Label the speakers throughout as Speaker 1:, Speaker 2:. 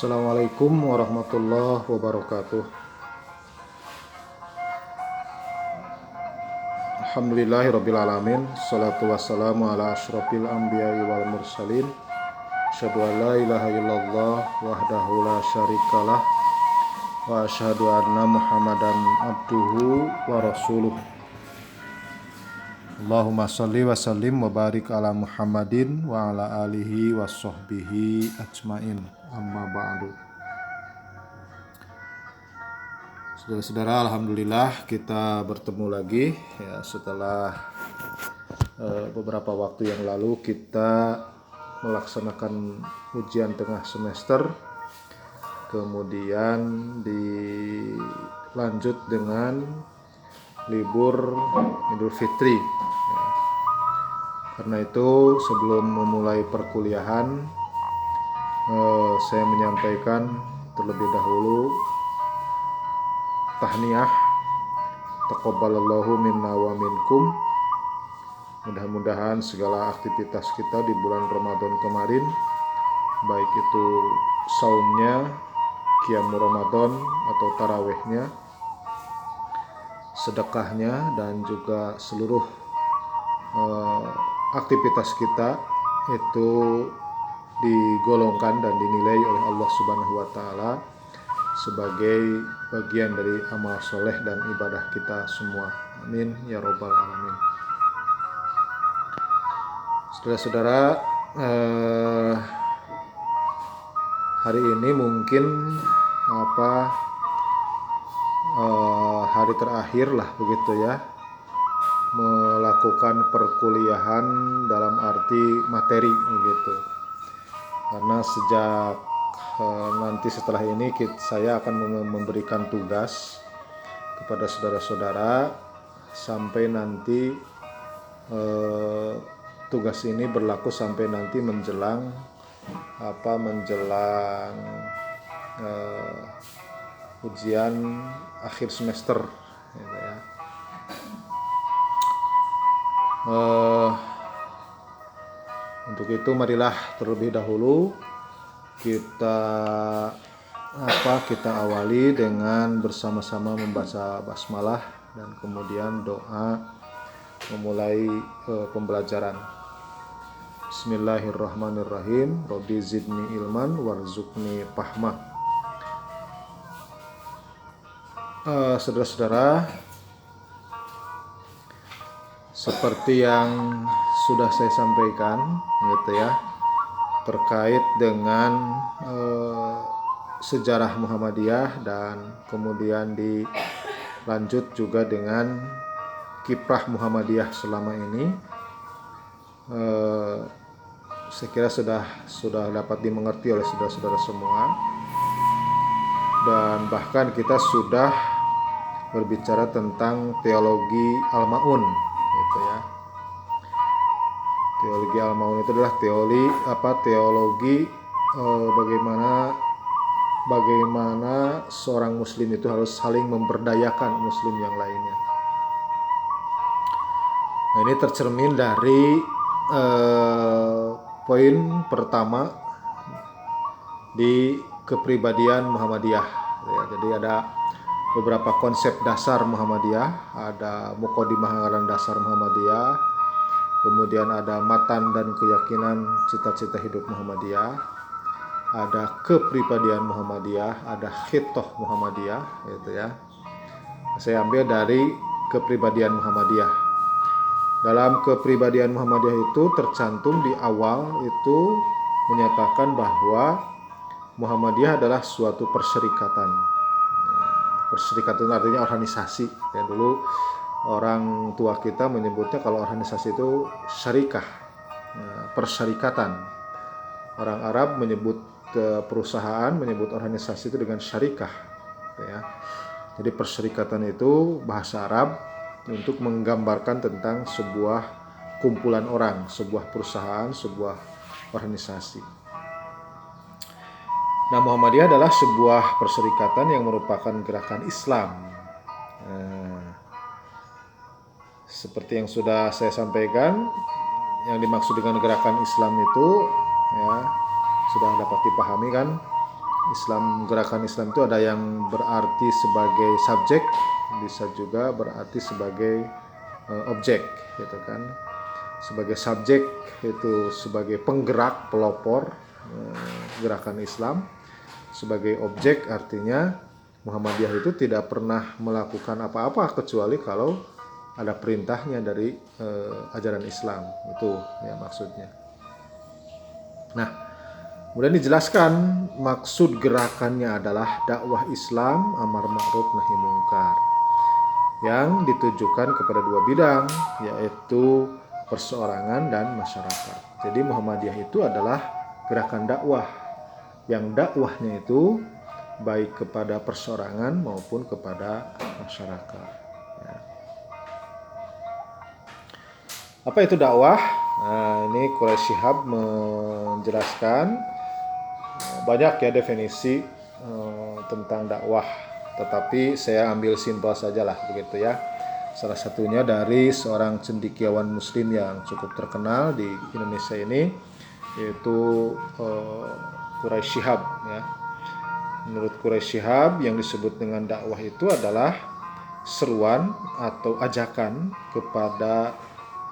Speaker 1: Assalamualaikum warahmatullahi wabarakatuh. Alhamdulillahirrabbilalamin. Salatu wassalamu ala asyrafil anbiya'i wal mursalin. Asyhadu an la ilaha illallah wahdahu la syarikalah wa asyhadu anna Muhammadan abduhu wa rasuluh. Allahumma shalli wa sallim wa barik ala Muhammadin wa ala alihi wa sahbihi ajmain. Amma ba'du. Saudara-saudara, alhamdulillah kita bertemu lagi ya, setelah beberapa waktu yang lalu kita melaksanakan ujian tengah semester, kemudian dilanjut dengan libur Idul Fitri ya. Karena itu sebelum memulai perkuliahan saya menyampaikan terlebih dahulu tahniah, taqabbalallahu minna wa minkum. Mudah-mudahan segala aktivitas kita di bulan Ramadan kemarin, baik itu saumnya, qiyamul Ramadan atau tarawihnya, sedekahnya, dan juga seluruh aktivitas kita itu digolongkan dan dinilai oleh Allah Subhanahu wa taala sebagai bagian dari amal soleh dan ibadah kita semua. Amin ya robbal alamin. Saudara-saudara, hari ini mungkin hari terakhir lah begitu ya, melakukan perkuliahan dalam arti materi begitu. Karena sejak nanti setelah ini saya akan memberikan tugas kepada saudara-saudara sampai nanti tugas ini berlaku sampai nanti menjelang ujian akhir semester gitu ya. Untuk itu marilah terlebih dahulu kita awali dengan bersama-sama membaca basmalah dan kemudian doa memulai pembelajaran. Bismillahirrahmanirrahim. Rabbi zidni ilman warzuqni fahma. Saudara-saudara, seperti yang sudah saya sampaikan gitu ya, terkait dengan sejarah Muhammadiyah dan kemudian dilanjut juga dengan kiprah Muhammadiyah selama ini, saya kira sudah dapat dimengerti oleh saudara-saudara semua, dan bahkan kita sudah berbicara tentang teologi Al-Ma'un gitu ya. Teologi Al-Ma'un itu adalah teologi bagaimana seorang muslim itu harus saling memberdayakan muslim yang lainnya. Nah, ini tercermin dari poin pertama di kepribadian Muhammadiyah ya. Jadi ada beberapa konsep dasar Muhammadiyah, ada muqaddimah anggaran dasar Muhammadiyah, kemudian ada matan dan keyakinan cita-cita hidup Muhammadiyah, ada kepribadian Muhammadiyah, ada khitoh Muhammadiyah gitu ya. Saya ambil dari kepribadian Muhammadiyah. Dalam kepribadian Muhammadiyah itu tercantum di awal itu menyatakan bahwa Muhammadiyah adalah suatu perserikatan. Perserikatan artinya organisasi ya. Dulu orang tua kita menyebutnya kalau organisasi itu syarikah, perserikatan. Orang Arab menyebut perusahaan, menyebut organisasi itu dengan syarikah ya. Jadi perserikatan itu bahasa Arab untuk menggambarkan tentang sebuah kumpulan orang, sebuah perusahaan, sebuah organisasi. Nah, Muhammadiyah adalah sebuah perserikatan yang merupakan gerakan Islam. Seperti yang sudah saya sampaikan, yang dimaksud dengan gerakan Islam itu ya sudah dapat dipahami kan, Gerakan Islam itu ada yang berarti sebagai subjek, bisa juga berarti sebagai objek, gitu kan. Sebagai subjek itu sebagai penggerak, pelopor gerakan Islam. Sebagai objek artinya Muhammadiyah itu tidak pernah melakukan apa-apa kecuali kalau ada perintahnya dari ajaran Islam, itu ya maksudnya. Nah, kemudian dijelaskan maksud gerakannya adalah dakwah Islam amar ma'ruf nahi mungkar yang ditujukan kepada dua bidang, yaitu perseorangan dan masyarakat. Jadi Muhammadiyah itu adalah gerakan dakwah yang dakwahnya itu baik kepada perseorangan maupun kepada masyarakat. Ya. Apa itu dakwah? Nah, ini Quraish Shihab menjelaskan banyak ya definisi tentang dakwah, tetapi saya ambil simpel saja lah begitu ya. Salah satunya dari seorang cendekiawan muslim yang cukup terkenal di Indonesia ini, yaitu Quraish Shihab ya. Menurut Quraish Shihab, yang disebut dengan dakwah itu adalah seruan atau ajakan kepada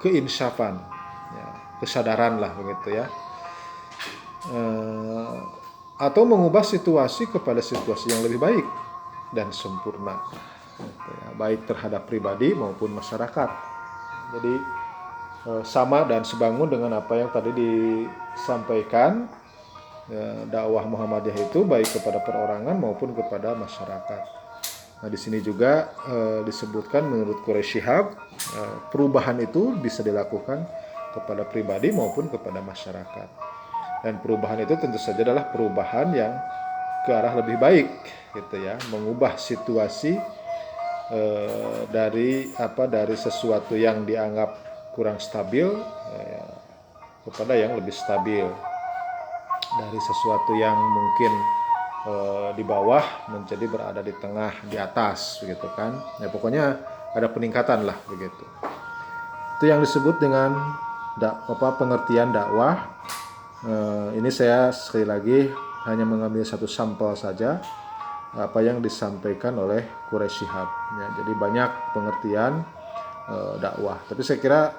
Speaker 1: keinsafan ya, kesadaran lah begitu ya, atau mengubah situasi kepada situasi yang lebih baik dan sempurna gitu ya, baik terhadap pribadi maupun masyarakat. Jadi sama dan sebangun dengan apa yang tadi disampaikan. Dakwah Muhammadiyah itu baik kepada perorangan maupun kepada masyarakat. Nah, di sini juga disebutkan menurut Quraish Shihab, perubahan itu bisa dilakukan kepada pribadi maupun kepada masyarakat. Dan perubahan itu tentu saja adalah perubahan yang ke arah lebih baik, gitu ya, mengubah situasi dari sesuatu yang dianggap kurang stabil kepada yang lebih stabil. Dari sesuatu yang mungkin di bawah menjadi berada di tengah, di atas begitu kan. Ya pokoknya ada peningkatan lah begitu. Itu yang disebut dengan pengertian dakwah. Ini saya sekali lagi hanya mengambil satu sampel saja apa yang disampaikan oleh Quraish Shihab ya. Jadi banyak pengertian dakwah, tapi saya kira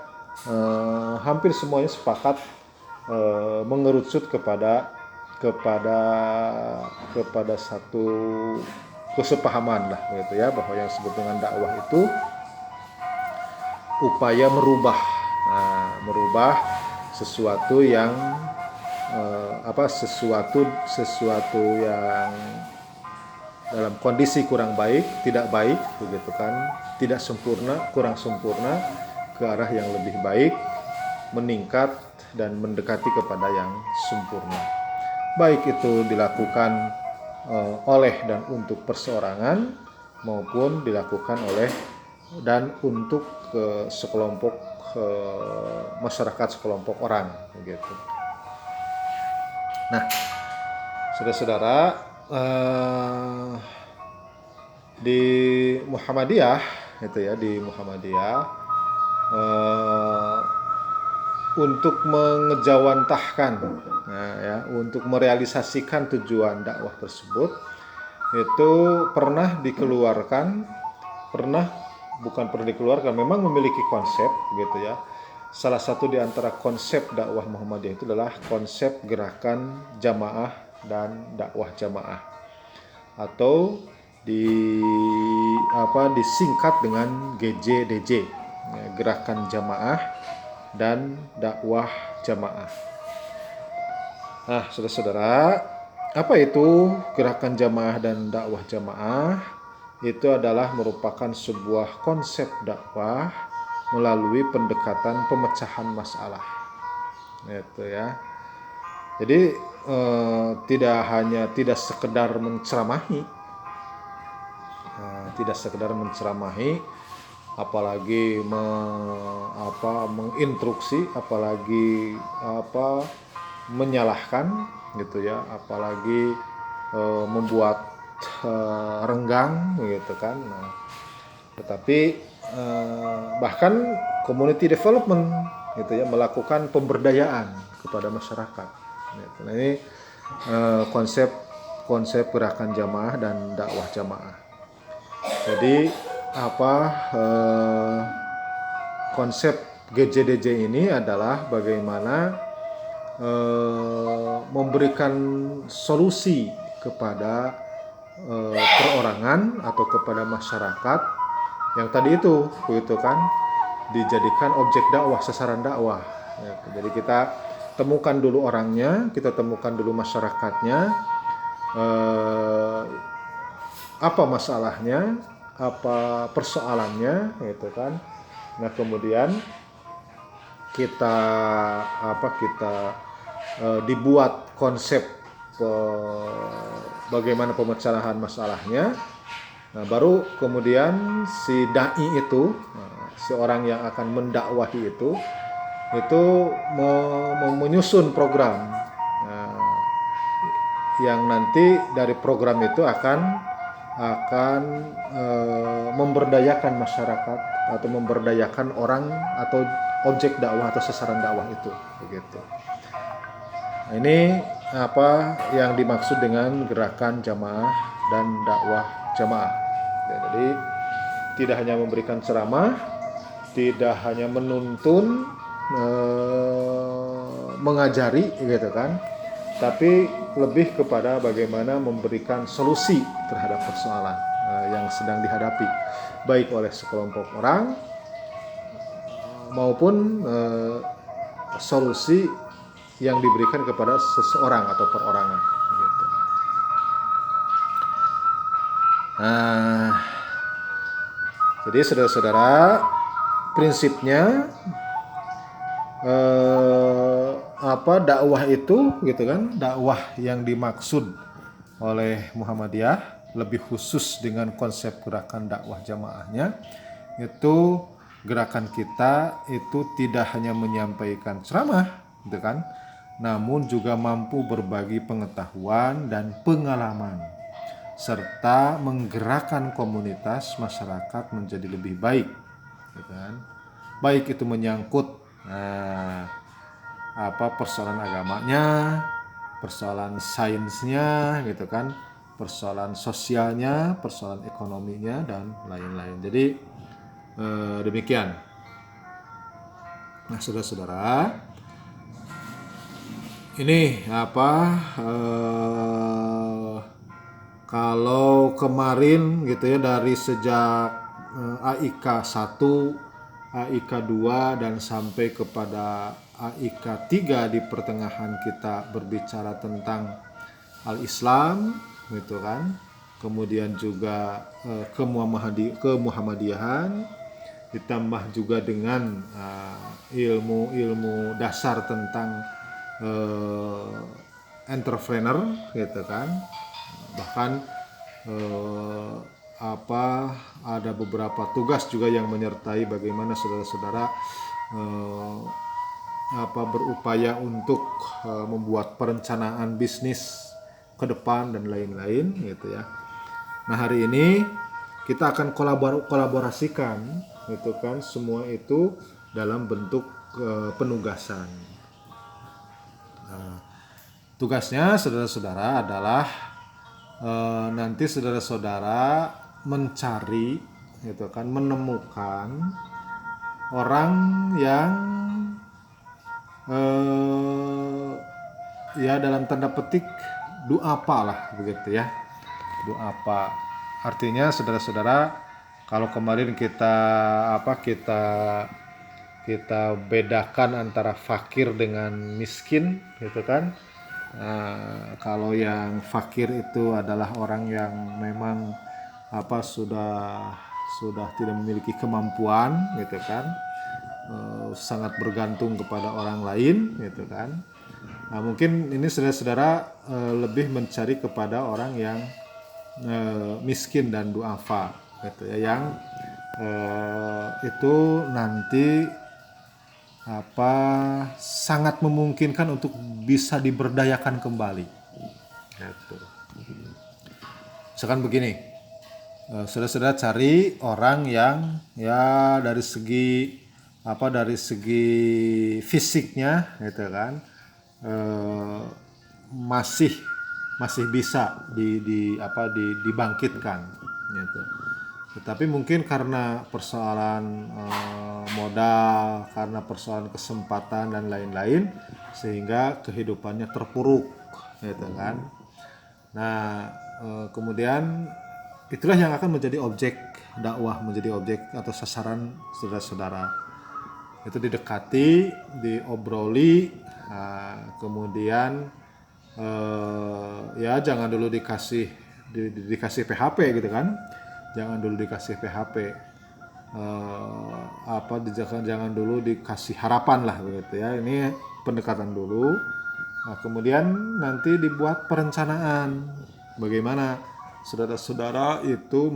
Speaker 1: hampir semuanya sepakat mengerucut kepada satu kesepahaman lah begitu ya, bahwa yang disebut dengan dakwah itu upaya merubah sesuatu yang sesuatu yang dalam kondisi kurang baik, tidak baik begitu kan, tidak sempurna, kurang sempurna, ke arah yang lebih baik, meningkat dan mendekati kepada yang sempurna. Baik itu dilakukan oleh dan untuk perseorangan maupun dilakukan oleh dan untuk sekelompok masyarakat, sekelompok orang begitu. Nah, saudara-saudara, di Muhammadiyah itu ya, di Muhammadiyah untuk mengejawantahkan untuk merealisasikan tujuan dakwah tersebut itu pernah dikeluarkan, memang memiliki konsep gitu ya. Salah satu di antara konsep dakwah Muhammadiyah itu adalah konsep gerakan jamaah dan dakwah jamaah, atau disingkat dengan GJDJ, gerakan jamaah dan dakwah jamaah. Nah, saudara-saudara, apa itu gerakan jamaah dan dakwah jamaah? Itu adalah merupakan sebuah konsep dakwah melalui pendekatan pemecahan masalah. Itu ya. Jadi tidak sekedar menceramahi, apalagi menginstruksi, apalagi menyalahkan gitu ya, apalagi membuat renggang gitu kan. Nah, tetapi bahkan community development gitu ya, melakukan pemberdayaan kepada masyarakat gitu. Nah, ini konsep gerakan jamaah dan dakwah jamaah. Jadi konsep GJDJ ini adalah bagaimana memberikan solusi kepada perorangan atau kepada masyarakat yang tadi itu begitu kan, dijadikan objek dakwah, sasaran dakwah. Jadi kita temukan dulu orangnya, kita temukan dulu masyarakatnya, apa masalahnya, apa persoalannya, gitu kan. Nah kemudian kita dibuat konsep bagaimana pemecahan masalahnya. Nah, baru kemudian si dai itu, si orang yang akan mendakwahi itu menyusun program. Nah, yang nanti dari program itu akan memberdayakan masyarakat atau memberdayakan orang atau objek dakwah atau sasaran dakwah itu, begitu. Nah, ini apa yang dimaksud dengan gerakan jamaah dan dakwah jamaah. Jadi tidak hanya memberikan ceramah, tidak hanya menuntun, mengajari gitu kan, tapi lebih kepada bagaimana memberikan solusi terhadap persoalan yang sedang dihadapi, baik oleh sekelompok orang maupun solusi yang diberikan kepada seseorang atau perorangan. Gitu. Nah, jadi saudara-saudara, prinsipnya dakwah itu, gitu kan, dakwah yang dimaksud oleh Muhammadiyah lebih khusus dengan konsep gerakan dakwah jamaahnya itu gerakan kita itu tidak hanya menyampaikan ceramah, gitu kan, namun juga mampu berbagi pengetahuan dan pengalaman serta menggerakkan komunitas masyarakat menjadi lebih baik, gitu kan. Baik itu menyangkut persoalan agamanya, persoalan sainsnya, gitu kan, persoalan sosialnya, persoalan ekonominya dan lain-lain. Jadi demikian. Nah, saudara-saudara, ini kalau kemarin gitu ya, dari sejak AIK 1, AIK 2 dan sampai kepada AIK 3 di pertengahan kita berbicara tentang al-Islam, gitu kan. Kemudian juga kemuhammadiyahan, ditambah juga dengan ilmu-ilmu dasar tentang entrepreneur, gitu kan. Bahkan ada beberapa tugas juga yang menyertai bagaimana saudara-saudara berupaya untuk membuat perencanaan bisnis ke depan dan lain-lain, gitu ya. Nah, hari ini kita akan kolaborasikan, gitu kan, semua itu dalam bentuk penugasan. Tugasnya saudara-saudara adalah nanti saudara-saudara mencari, gitu kan, menemukan orang yang ya dalam tanda petik du'afa lah, begitu ya. Du'afa artinya saudara-saudara, kalau kemarin kita bedakan antara fakir dengan miskin, gitu kan. Kalau yang fakir itu adalah orang yang memang sudah tidak memiliki kemampuan, gitu kan, sangat bergantung kepada orang lain, gitu kan. Nah, mungkin ini saudara-saudara lebih mencari kepada orang yang miskin dan du'afa, gitu ya, yang itu nanti sangat memungkinkan untuk bisa diberdayakan kembali, gitu. Misalkan begini, saudara-saudara cari orang yang ya dari segi fisiknya, gitu kan, masih masih bisa dibangkitkan gitu. Tetapi mungkin karena persoalan modal, karena persoalan kesempatan dan lain-lain, sehingga kehidupannya terpuruk, gitu kan. Nah, kemudian itulah yang akan menjadi objek dakwah, menjadi objek atau sasaran saudara-saudara. Itu didekati, diobroli, kemudian ya jangan dulu dikasih PHP gitu kan. Jangan dulu dikasih PHP, jangan dulu dikasih harapan lah begitu ya. Ini pendekatan dulu. Nah, kemudian nanti dibuat perencanaan bagaimana saudara-saudara itu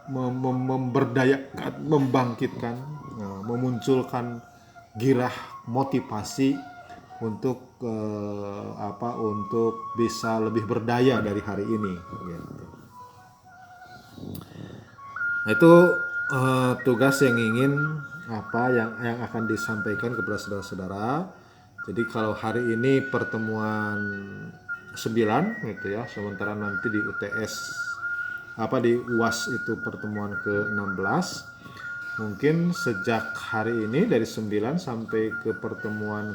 Speaker 1: memberdayakan, membangkitkan, memunculkan girah motivasi untuk untuk bisa lebih berdaya dari hari ini. Gitu. Nah, itu tugas yang yang akan disampaikan kepada saudara-saudara. Jadi kalau hari ini pertemuan 9 gitu ya, sementara nanti di UTS di UAS itu pertemuan ke-16. Mungkin sejak hari ini dari 9 sampai ke pertemuan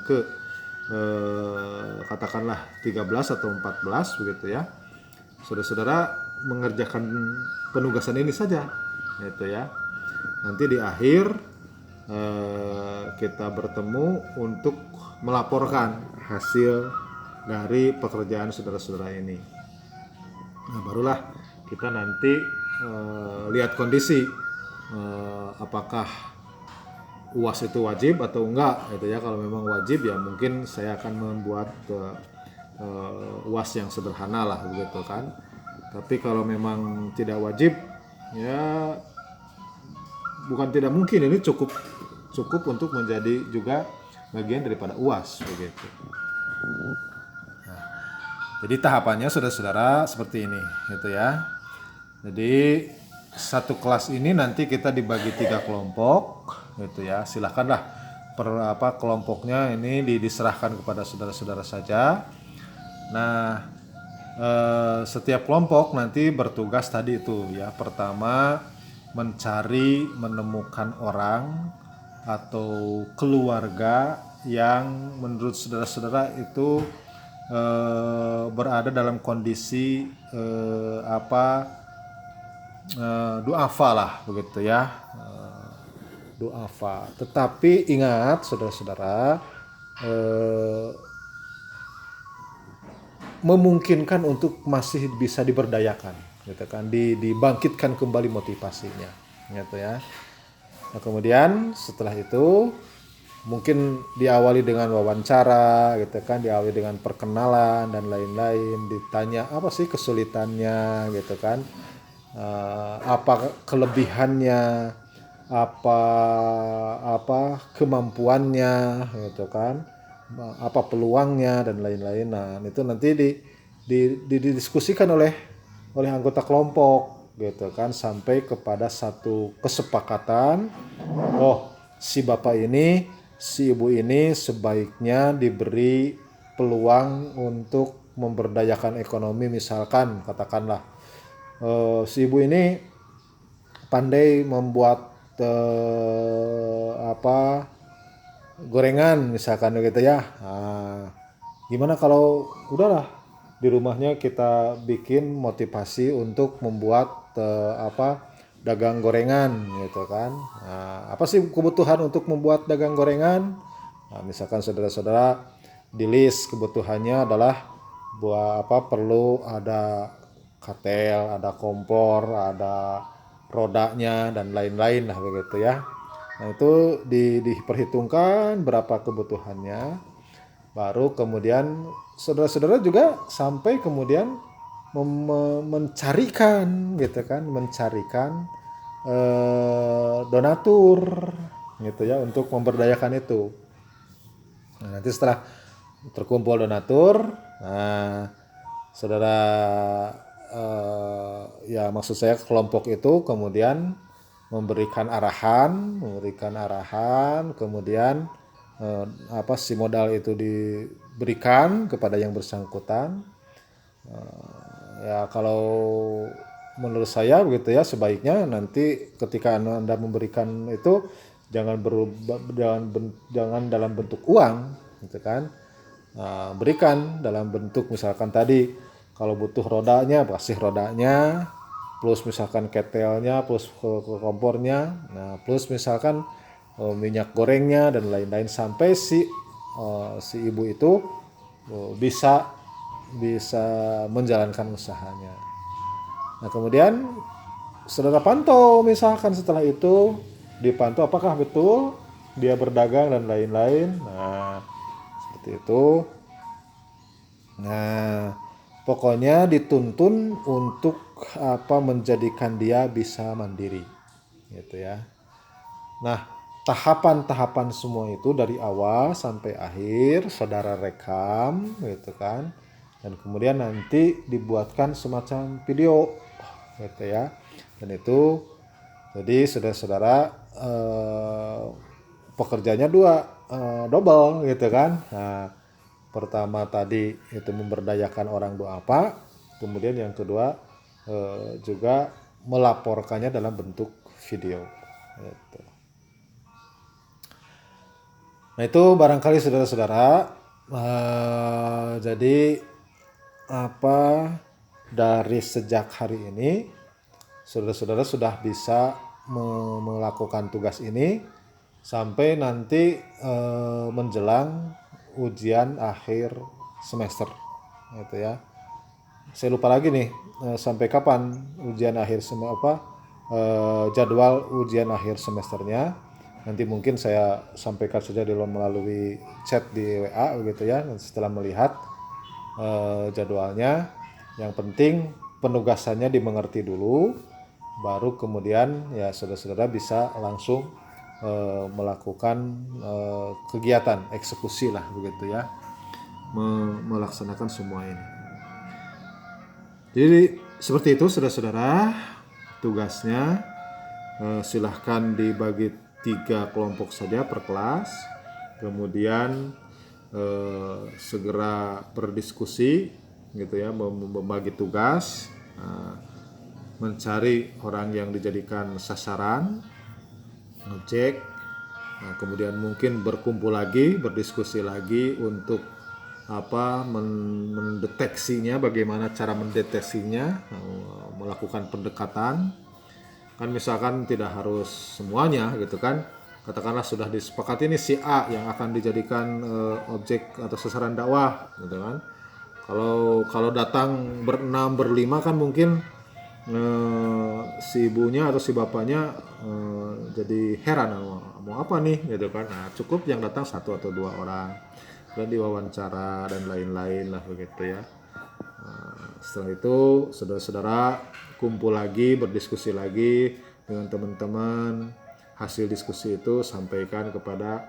Speaker 1: katakanlah 13 atau 14 begitu ya. Saudara-saudara mengerjakan penugasan ini saja gitu ya. Nanti di akhir kita bertemu untuk melaporkan hasil dari pekerjaan saudara-saudara ini. Nah, barulah kita nanti lihat kondisi apakah UAS itu wajib atau enggak gitu ya. Kalau memang wajib ya mungkin saya akan membuat UAS yang sederhana lah begitu kan. Tapi kalau memang tidak wajib ya bukan tidak mungkin, ini cukup untuk menjadi juga bagian daripada UAS begitu. Nah, jadi tahapannya saudara-saudara seperti ini gitu ya. Jadi satu kelas ini nanti kita dibagi 3 kelompok gitu ya. Silakanlah kelompoknya ini diserahkan kepada saudara-saudara saja. Nah, setiap kelompok nanti bertugas tadi itu ya. Pertama, menemukan orang atau keluarga yang menurut saudara-saudara itu berada dalam kondisi duafa lah begitu ya, duafa. Tetapi ingat saudara-saudara, memungkinkan untuk masih bisa diberdayakan gitu kan, dibangkitkan kembali motivasinya gitu ya. Nah, kemudian setelah itu mungkin diawali dengan wawancara gitu kan, diawali dengan perkenalan dan lain-lain, ditanya apa sih kesulitannya gitu kan, apa kelebihannya, apa kemampuannya gitu kan, apa peluangnya dan lain-lain. Nah, itu nanti didiskusikan oleh anggota kelompok gitu kan, sampai kepada satu kesepakatan, oh si bapak ini, si ibu ini sebaiknya diberi peluang untuk memberdayakan ekonomi. Misalkan katakanlah si ibu ini pandai membuat gorengan misalkan gitu ya. Nah, gimana kalau udahlah di rumahnya kita bikin motivasi untuk membuat dagang gorengan gitu kan. Nah, apa sih kebutuhan untuk membuat dagang gorengan? Nah, misalkan saudara-saudara di list kebutuhannya adalah perlu ada katel, ada kompor, ada rodanya dan lain-lain lah begitu ya. Nah, itu diperhitungkan berapa kebutuhannya. Baru kemudian saudara-saudara juga sampai kemudian mencarikan gitu kan, donatur gitu ya untuk memberdayakan itu. Nah, nanti setelah terkumpul donatur, nah saudara ya maksud saya kelompok itu kemudian memberikan arahan, kemudian si modal itu diberikan kepada yang bersangkutan. Ya kalau menurut saya begitu ya, sebaiknya nanti ketika Anda memberikan itu jangan dalam bentuk uang gitu kan. Berikan dalam bentuk misalkan tadi kalau butuh rodanya kasih rodanya, plus misalkan ketelnya, plus kompornya, plus misalkan minyak gorengnya dan lain-lain sampai si ibu itu bisa menjalankan usahanya. Nah kemudian saudara pantau misalkan setelah itu dipantau apakah betul dia berdagang dan lain-lain. Nah seperti itu. Nah pokoknya dituntun untuk menjadikan dia bisa mandiri gitu ya. Nah tahapan-tahapan semua itu dari awal sampai akhir saudara rekam gitu kan, dan kemudian nanti dibuatkan semacam video gitu ya. Dan itu jadi saudara-saudara pekerjanya double gitu kan. Nah pertama tadi itu memberdayakan orang apa, kemudian yang kedua juga melaporkannya dalam bentuk video gitu. Nah itu barangkali saudara-saudara jadi dari sejak hari ini saudara-saudara sudah bisa melakukan tugas ini sampai nanti menjelang ujian akhir semester gitu ya. Saya lupa lagi nih sampai kapan ujian akhir jadwal ujian akhir semesternya. Nanti mungkin saya sampaikan saja melalui chat di WA begitu ya. Setelah melihat jadwalnya, yang penting penugasannya dimengerti dulu, baru kemudian ya saudara-saudara bisa langsung melakukan kegiatan eksekusi lah begitu ya, melaksanakan semua ini. Jadi seperti itu saudara-saudara tugasnya. Silahkan dibagi 3 kelompok saja per kelas, kemudian segera berdiskusi gitu ya, membagi tugas, mencari orang yang dijadikan sasaran, ngecek, kemudian mungkin berkumpul lagi, berdiskusi lagi untuk mendeteksinya, bagaimana cara mendeteksinya, melakukan pendekatan. Kan misalkan tidak harus semuanya gitu kan, katakanlah sudah disepakati ini si A yang akan dijadikan objek atau sasaran dakwah gitu kan. Kalau datang berenam berlima kan mungkin si ibunya atau si bapaknya jadi heran mau apa nih gitu kan. Nah cukup yang datang 1 atau 2 orang dan diwawancara dan lain-lain lah begitu ya. Setelah itu saudara-saudara kumpul lagi, berdiskusi lagi dengan teman-teman. Hasil diskusi itu sampaikan kepada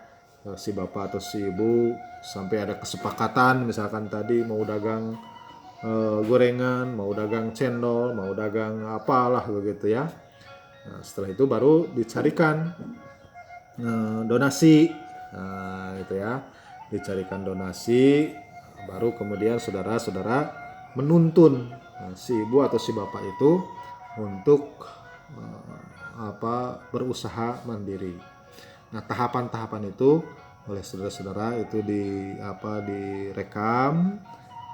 Speaker 1: si bapak atau si ibu sampai ada kesepakatan, misalkan tadi mau dagang gorengan, mau dagang cendol, mau dagang apalah begitu ya. Nah, setelah itu baru dicarikan donasi gitu ya. Dicarikan donasi, baru kemudian saudara-saudara menuntun si ibu atau si bapak itu untuk berusaha mandiri. Nah, tahapan-tahapan itu oleh saudara-saudara itu direkam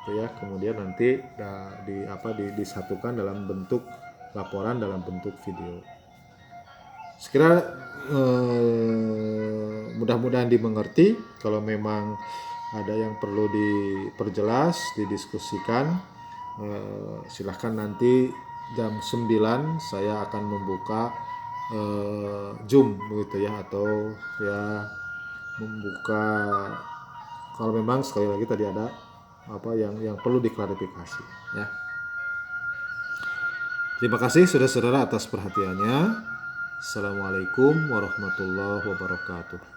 Speaker 1: gitu ya, kemudian nanti disatukan dalam bentuk laporan dalam bentuk video. Sekira mudah-mudahan dimengerti. Kalau memang ada yang perlu diperjelas, didiskusikan, silahkan nanti jam 9 saya akan membuka Zoom begitu ya, atau ya membuka kalau memang sekali lagi tadi ada yang perlu diklarifikasi ya. Terima kasih saudara-saudara atas perhatiannya. Assalamualaikum warahmatullahi wabarakatuh.